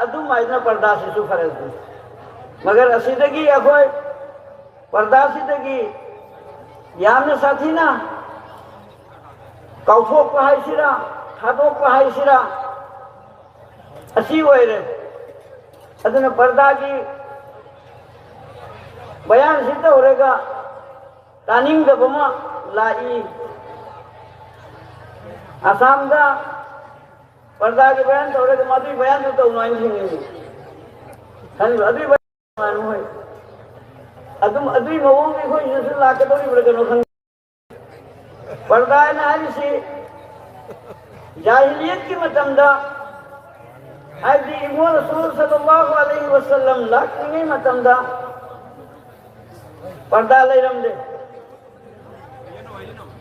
ꯑꯗꯨꯃꯥꯏꯅ ꯄꯔꯗꯥꯁꯤꯁꯨ ꯐꯔꯛꯅꯤ ꯃꯒꯔ ꯑꯁꯤꯗꯒꯤ ꯑꯩꯈꯣꯏ ꯄꯔꯗꯥꯁꯤꯗꯒꯤ ꯌꯥꯝꯅ ꯁꯥꯊꯤꯅ ꯀꯥꯎꯊꯣꯛꯄ ꯍꯥꯏꯁꯤꯔꯥ ꯊꯥꯗꯣꯛꯄ ꯍꯥꯏꯁꯤꯔꯥ ꯑꯁꯤ ꯑꯣꯏꯔꯦ ꯑꯗꯨꯅ ꯄꯔꯗꯥꯒꯤ ꯕꯌꯥꯟꯁꯤ ꯇꯧꯔꯒ ꯇꯥꯅꯤꯡꯗꯕ ꯑꯃ ꯂꯥꯛꯏ ꯑꯁꯥꯝꯗ ꯄꯔꯗꯥꯒꯤ ꯕꯌꯥꯟ ꯇꯧꯔꯒ ꯃꯗꯨꯒꯤ ꯕꯌꯥꯟꯗꯨ ꯇꯧꯅꯨ ꯍꯥꯏꯅ ꯊꯤꯡꯉꯤ ꯈꯪꯕ꯭ꯔꯥ ꯑꯗꯨꯒꯤ ꯕꯌꯥꯟ ꯍꯣꯏ ꯑꯗꯨꯒꯤ ꯃꯑꯣꯡꯗ ꯑꯩꯈꯣꯏꯁꯤꯗꯁꯨ ꯂꯥꯛꯀꯗꯧꯔꯤꯕ꯭ꯔꯥ ꯀꯩꯅꯣ ꯈꯪꯗꯦ ꯄꯔꯗꯥ ꯍꯥꯏꯅ ꯍꯥꯏꯔꯤꯁꯤ ꯖꯥಹಿಲಿಯꯠꯀꯤ ꯃꯇꯝꯗ ꯍꯥꯏꯕꯗꯤ ꯏꯃꯣꯝ ꯔꯁꯨꯜ ꯁꯜꯂꯜꯂꯥꯍು ꯑꯂꯩꯍꯤ ꯋꯁꯜꯂꯝ ꯂꯥꯛꯇ꯭ꯔꯤꯉꯩ ꯃꯇꯝꯗ ꯄꯔꯗꯥ ꯂꯩꯔꯝꯗꯦ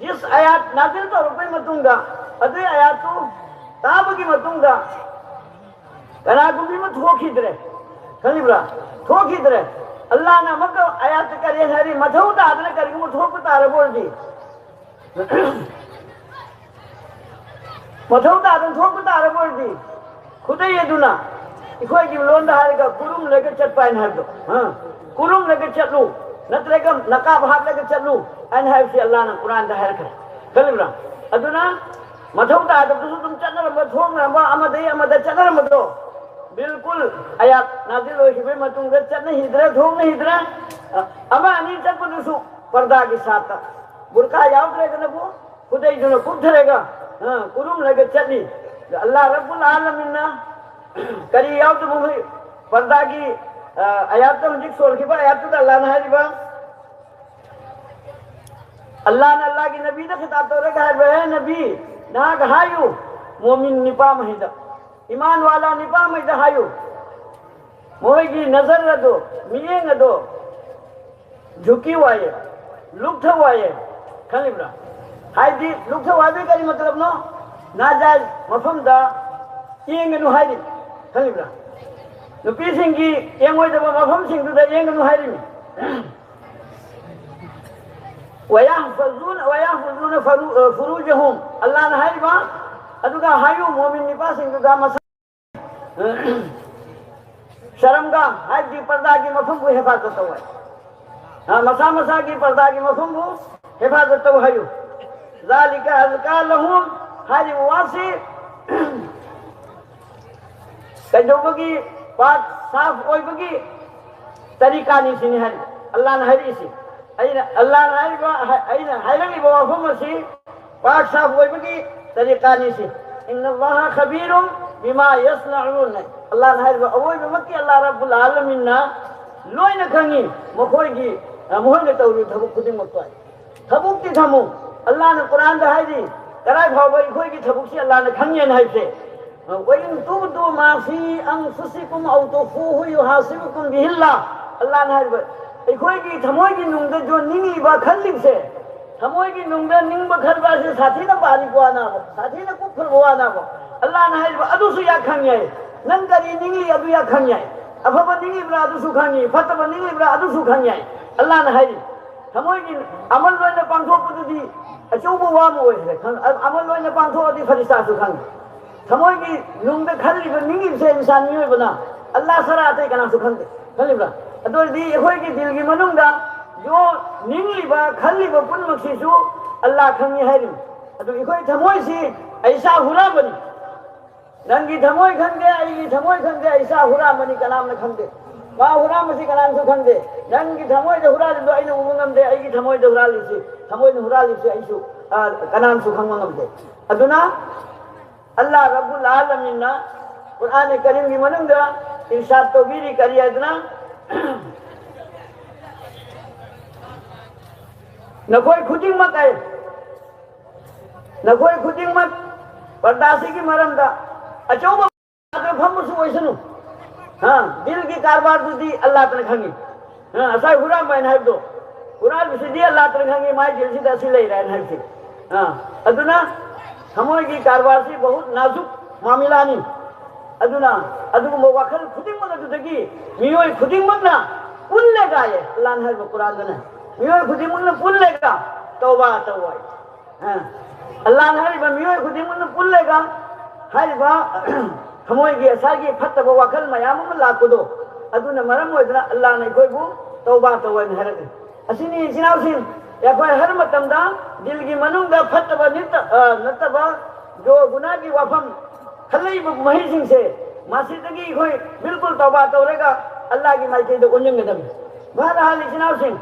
جس آیات نازل طور متونگا ادوی آیاتو تاب کی متونگا کنا گوبی مت ہوکی درے کھلی برا تھوکی درے اللہ نے مکہ آیات کرے ہری متھو تا ادنے کر کے تھوک تا بول دی متھو تا ادن تھوک تا بول دی خود یہ دنا کوئی کی لون دا ہر کا کلم لے کے چٹ پائن ہے تو ہاں کلم لے کے چلو نترے کا نقاب ہاتھ لے کے چلو ان ہے سی اللہ نے قرآن دا ہر کر کھلی برا ادنا متھو تا ادن تم چنر متھو نہ امد چنر متھو بالکل آیات نازل ہوئی کہ متوں گے چن نہیں ہدرے دھوم نہیں ہدرے اما انہی چک دسو پردہ کی ساتھ برکا یاؤ کرے گا نبو خودی جو نہ کب دھرے گا کرم لگے چلی اللہ رب العالمین کری یاؤ تو مجھے پردہ کی آیات تو مجھے سول کی پر آیات تو اللہ نہ ہے جبا اللہ نے اللہ کی نبی نے خطاب تو رکھا ہے نبی نہ کہایو مومن نپا مہیدہ ایمان والا نپا میں دہایو موئی کی نظر نہ دو میے نہ دو جھکی ہوئے لکھ ہوئے کھلی برا ہائی دی لکھ ہوئے بھی کری مطلب نو ناجائز مفہوم دا اینگ نو ہائی دی کھلی برا نو پیسنگ کی اینگ ہوئی دا مفہوم سنگ دا اینگ نو ہائی دی وَيَحْفَظُونَ فُرُوجَهُمْ اللہ نے ہائی با ادو کا ہائیو مومن نپا سنگ دا مسا شرم کا حج کی پردہ کی مفہوم کو حفاظت ہوا ہے مسا مسا کی پردہ کی مفہوم کو حفاظت ہوا ہے ذالک ازکا لہم حج واسی کجو بگی پاک صاف کوئی بگی طریقہ نہیں سی نہیں اللہ نے حری سی اللہ نے حیرنی بوافم سی پاک صاف کوئی بگی طریقہ نہیں سی ان اللہ خبیر بما یصنعون اللہ نے حیرنی اوئی بمکی اللہ رب العالمین لوئی نکھنگی مکھوئی کی مہن نے توری تھبک خودی مکتوائی تھبک تی تھمو اللہ نے قرآن دہائی دی کرائی بھاؤ بھائی کوئی کی تھبک سی اللہ نے کھنگی نہائی سے وَإِن تُبْدُوا مَا فِي أَنفُسِكُمْ أَوْ تُخْفُوهُ يُحَاسِبْكُمْ بِهِ اللَّهُ اللہ نے حیرنی کوئی کی تھموئی کی نمدے جو ننگی با کھلک سے تھموئی کی نمدے ننگ با کھل با سے ساتھی نہ پاری کو آنا ہو ساتھی نہ کفر ہو آنا ہو اللہ نے حیرنی ادو سو یا کھنگی ہے ننگری ننگی ادو یا کھنگی ہے افبا ننگی برا ادو سو کھنگی فتبا ننگی برا ادو سو کھنگی ہے اللہ نے حیرنی تھموئی کی عمل روئے پانکھو پتو دی اچوبو وام ہوئے سے عمل روئے پانکھو دی فرشتہ سو کھنگی تھموئی کی نمدے کھلی پر ننگی سے انسانی ہوئے بنا اللہ سر آتے کنا سو کھنگی کھلی برا ادو دی ہوئی کی دل کی منوں گا جو ننگی با کھلی با پن مکسی سو اللہ کھنگی حیرنی ادو ہوئی تھموئی سی ایسا ہورا بنی ننگی تھموئی کھنگے ایگی تھموئی کھنگے ایسا ہورا بنی کلام نے کھنگے وہاں ہورا مسی کلام سے کھنگے ننگی تھموئی دے ہورا دے اینا امونگم دے ایگی تھموئی دے ہورا لی سی تھموئی دے ہورا لی سی ایسو کلام سے کھنگم دے ادونا اللہ رب العالمین قرآن کریم کی منوں گا ارشاد توبیری کری ادنا نہ کوئی خودی مت ہے نہ کوئی خودی مت پرداسی کی مرم دا اچھو با ہم سو ایسنو ہاں دل کی کاربار تو دی اللہ تنے کھنگی ہاں اسائی حرام بین حیب دو قرآن بسی دی اللہ تنے کھنگی مائی جل سی تحصیل لئی رہن حیب سی ہاں ادنا ہموئی کی کاربار سی بہت نازک معاملانی ادنا ادو موقع خودی مت جو دگی میوئی خودی مت نا پل لے گا یہ اللہ نے حیب قرآن دنے میوئی خودی مت نا پل لے گا توبہ توبہ ہاں اللہ نے حیب میوئی خودی مت نا پل لے گا حیب ہموئی کی ایسا کی فتح و وقل میامم اللہ کو دو ادونا مرم و ادنا اللہ نے کوئی بو توبہ توبہ انہرد اسینی جناب سین یا کوئی ہر متم دا دل کی منوں گا فتح و نتبہ جو گناہ کی وفم خلی مہی سنگ سے ماسیدگی کوئی بالکل توبہ توبہ گا اللہ کی مائی چاہیے انجنگ دم بہرحال جناب سین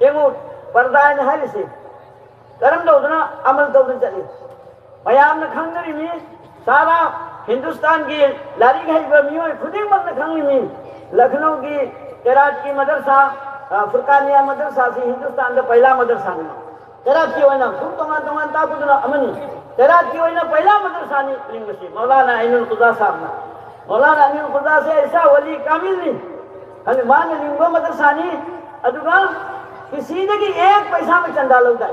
ایمو پردائن حال سے کرم دو ادنا عمل دو دن چلی میام نے کھنگری میں سارا ہندوستان کی لاری گھائی برمیوں خودی مت کھنگی میں لکھنؤ کی کراچ کی مدرسہ فرقانیہ مدرسہ سی ہندوستان کا پہلا مدرسہ نہیں کراچ کی وینا خود تمان تاکو دنا امنی کراچ کی وینا پہلا مدرسہ نہیں لنگ سی مولانا عین القضا صاحب نا مولانا عین القضا سے ایسا ولی کامل نہیں ہمیں مان لنگو مدرسہ نہیں ادوگا کسی نے کی ایک پیسہ میں چندہ لوگ جائے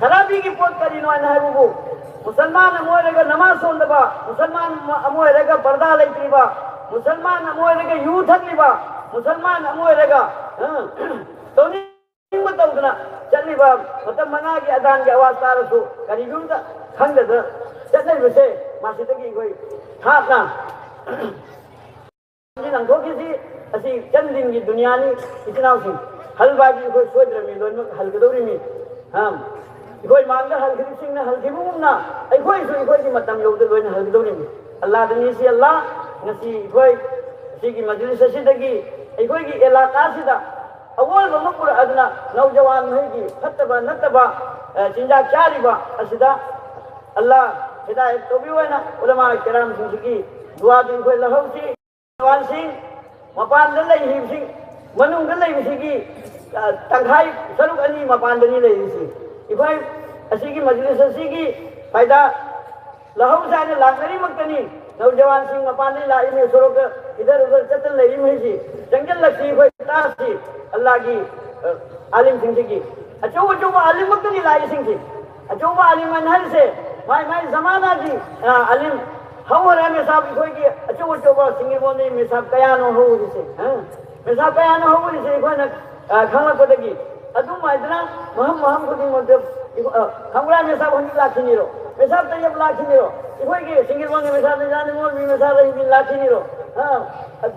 خرابی کی پوت کری نو ہے وہ مسلمان امو رگا نماز سون دبا مسلمان امو رگا پردہ لیتری با مسلمان امو رگا یوں تھک لی با مسلمان امو رگا تو نہیں مطلب چلی با مطلب منا کی ادان کی آواز تارسو کری یوں تا کھنگ دا چلنے بسے ماشی تکی کوئی تھاپنا ننگو کسی اسی چند دن کی دنیا نہیں اتنا اسی حل باقی کوئی سوچ رہی میں دونوں حل کدوری میں ہم کوئی مانگا حل کری سنگنا حل کی بھومنا ای کوئی سوئی کوئی کی مطلب یوگدر دونوں حل کدوری میں اللہ دنیا سی اللہ نسی کوئی اسی کی مجلس شدگی ای کوئی کی علاقہ سدہ اول بمقر ادنا نوجوان نہیں کی فتبا نتبا چنجا چاری با اسدہ اللہ ہدایت تو بھی ہوئے نا علماء کرام سنسکی دعا دن کوئی لہو سی نوان سنگھ مپان دن لئی ہیب سنگھ منون دن لئی بسی کی تنخائی سرک انی مپان دنی لئی بسی افائی اسی کی مجلس اسی کی فائدہ لہو سائنے لاغنری مکتنی نوجوان سنگھ مپان دنی لائی میں سرک ادھر ادھر چتن لئی میں سی جنگل لکسی کوئی تاس سی اللہ کی عالم سنگھ کی اچھو عالم مکتنی لائی سنگھ کی اچھو عالم انہل سے میں زمانہ جی علم ہو رہے میں صاحب کوئی کہ اچھو چوبا سنگی بوندی میں صاحب کیانو ہو جسے میں صاحب کیانو ہو جسے کوئی نہ کھانا کو دگی ادوم اتنا مہم کو دی مطلب ہمرا میں صاحب ہنی لاکھی نہیں رو میں صاحب طیب لاکھی نہیں رو کوئی کہ سنگی بوندی میں صاحب جانے مولوی میں صاحب رہی لاکھی نہیں رو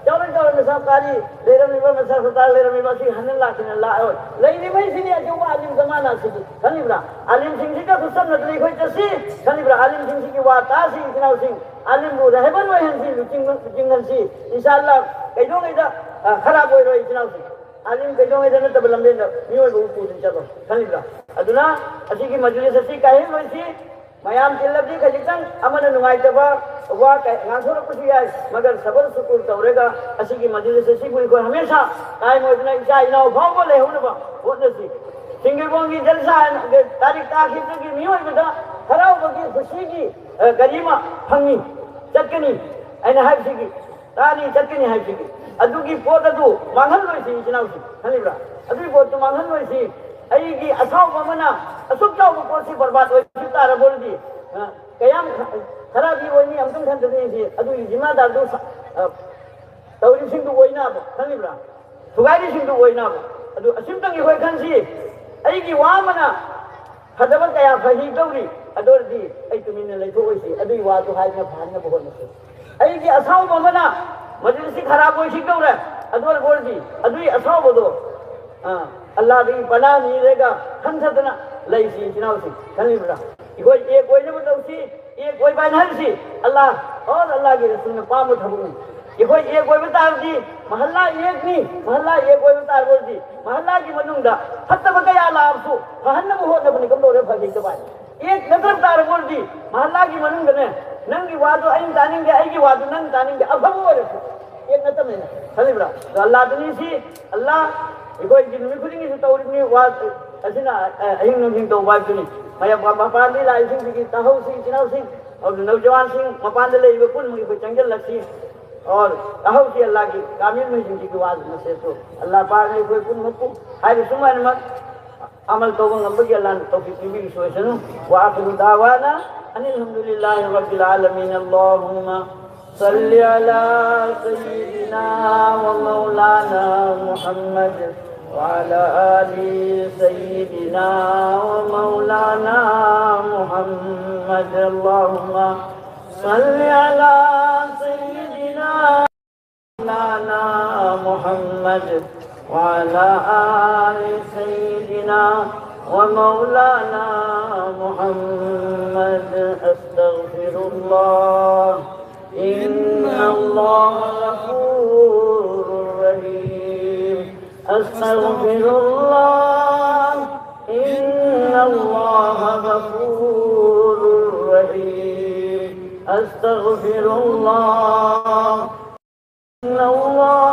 جورن میں صاحب کاری لیرم میں میں صاحب ستار لیرم میں باسی ہنن لاکھی نہیں اللہ لینے میں اسی لیے جو عالم زمانہ سکی کھنی برا عالم سنگھ جی کا خصم نتلی کوئی چسی کھنی برا عالم سنگھ جی کی واتا سی اتنا سنگھ عالم رو رہبن ہوئے ہیں سی چنگن سی انشاءاللہ کئی جو گئی دا خراب ہوئے رہے اتنا سی عالم کئی جو گئی دا نتب لمبے دا میوئے بہت پوچھن چلو کھنی برا ادنا اسی کی مجلس اسی کہیں ہوئی سی میام چلب دی کھجکتن امن نمائی تبا وہ ناسو رکھتی ہے مگر صبر سکول تورے گا اسی کی مجلس اسی کوئی کوئی ہمیشہ قائم ہو اتنا عشاء انہو بھاؤ بولے ہوں نبا بہت نسی سنگل بون کی جلسہ ہے تاریخ تاخیر کی میوئی بتا خراؤ بکی خوشی کی گریمہ پھنگی چکنی این حیب سکی تاری چکنی حیب سکی ادو کی پوت ادو مانگھن ہوئی سی اتنا اسی کھلی برا ادو کی پوت مانگھن ہوئی سی ای کی اساو بمنا اسوک چاو بکوسی برباد ہوئی سکتا رہا بول دی قیام خرابی ہوئی نہیں ہم تم کھن تدنی سی ادو کی جمع دار دو توری سنگ تو ہوئی نا با کھلی برا سگائی سنگ تو ہوئی نا با ادو اسم تنگی ہوئی کھن سی ای کی وامنا خدمت کیا فہیم دوری ادور دی ای تمہیں لئی تو ہوئی سی ادو کی واتو حاج میں بھارنا بہت نسی ای کی اساو بمنا مجلسی خراب ہوئی سی دور ہے ادور بول دی ادو کی اساو بدو اللہ بھی پناہ نہیں رہے گا ہم سدنا لئی سی چناو سی کھلی برا یہ کوئی نہیں بتاؤ سی یہ کوئی بینہل سی اللہ اور اللہ کے رسول نے پام اٹھاؤں یہ کوئی بتا دی محلہ ایک نہیں محلہ یہ کوئی بتا بول دی محلہ کی منوں دا حتی بکیا اللہ آپ سو فہنم ہو نبنی کم دورے پھاکی کبھائی ایک نظر دار بول دی محلہ کی منوں دا ننگی وادو این تانیں گے ای کی وادو ننگ تانیں گے اب ہم ہو رہے ایک نظر میں کھلی برا تو اللہ دنی سی اللہ کوئی جنوی کھلیں گی سے توریبنی واد ایسی نا اہنگ نمسنگ تو بات کنی میں مپان دی لائی سنگ کی تاہو سنگ چناو سنگ اور نوجوان سنگ مپان دی لائی بکن مجھے کوئی چنگل لگ سی اور تاہو سی اللہ کی کامل میں سنگ کی واضح نسے تو اللہ پاک نے کوئی کن مکو حیث سمع نمک عمل توبہ نمبر اللہ نے توفیق نبی کی سوئے سنو وآخر دعوانا ان الحمدللہ رب العالمین اللہم صلی علی سیدنا و مولانا محمد وعلى آل سيدنا ومولانا محمد اللهم صل على سيدنا مولانا محمد وعلى آل سيدنا ومولانا محمد أستغفر الله إن الله غفور رحيم أستغفر الله إن الله غفور رحيم أستغفر الله إن الله